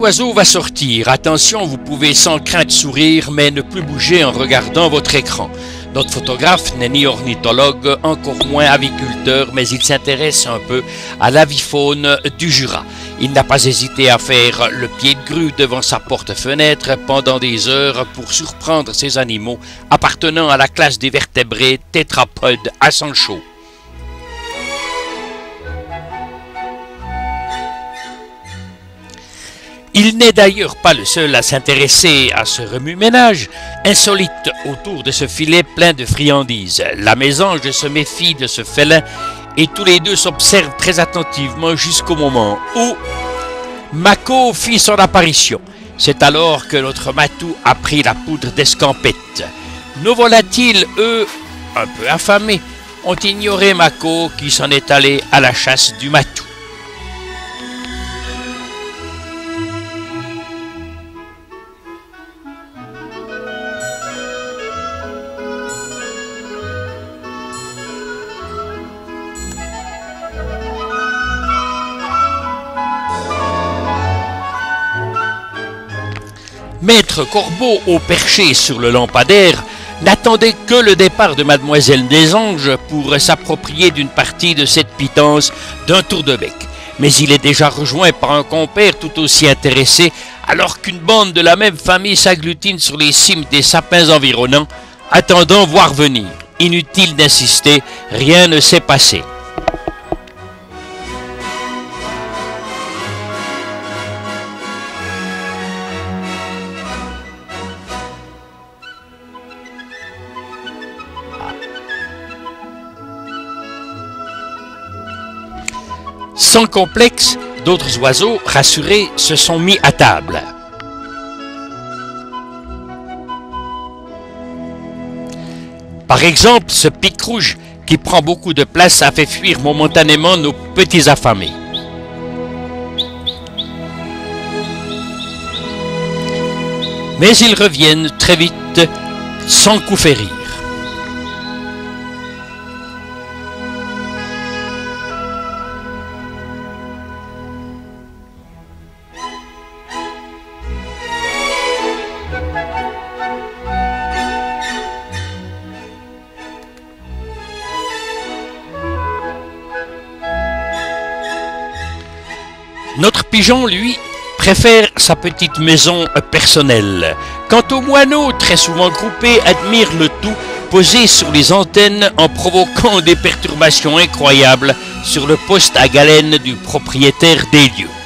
L'oiseau va sortir. Attention, vous pouvez sans crainte sourire, mais ne plus bouger en regardant votre écran. Notre photographe n'est ni ornithologue, encore moins aviculteur, mais il s'intéresse un peu à l'avifaune du Jura. Il n'a pas hésité à faire le pied de grue devant sa porte-fenêtre pendant des heures pour surprendre ces animaux appartenant à la classe des vertébrés tétrapodes à sang chaud. Il n'est d'ailleurs pas le seul à s'intéresser à ce remue-ménage insolite autour de ce filet plein de friandises. La mésange se méfie de ce félin et tous les deux s'observent très attentivement jusqu'au moment où Mako fit son apparition. C'est alors que notre matou a pris la poudre d'escampette. Nos volatiles, eux, un peu affamés, ont ignoré Mako qui s'en est allé à la chasse du matou. Maître Corbeau, au perché sur le lampadaire, n'attendait que le départ de Mademoiselle des Anges pour s'approprier d'une partie de cette pitance d'un tour de bec. Mais il est déjà rejoint par un compère tout aussi intéressé, alors qu'une bande de la même famille s'agglutine sur les cimes des sapins environnants, attendant voir venir. Inutile d'insister, rien ne s'est passé. Sans complexe, d'autres oiseaux, rassurés, se sont mis à table. Par exemple, ce pic rouge qui prend beaucoup de place a fait fuir momentanément nos petits affamés. Mais ils reviennent très vite, sans coup férir. Notre pigeon, lui, préfère sa petite maison personnelle. Quant aux moineaux, très souvent groupés, admirent le tout posé sur les antennes en provoquant des perturbations incroyables sur le poste à galène du propriétaire des lieux.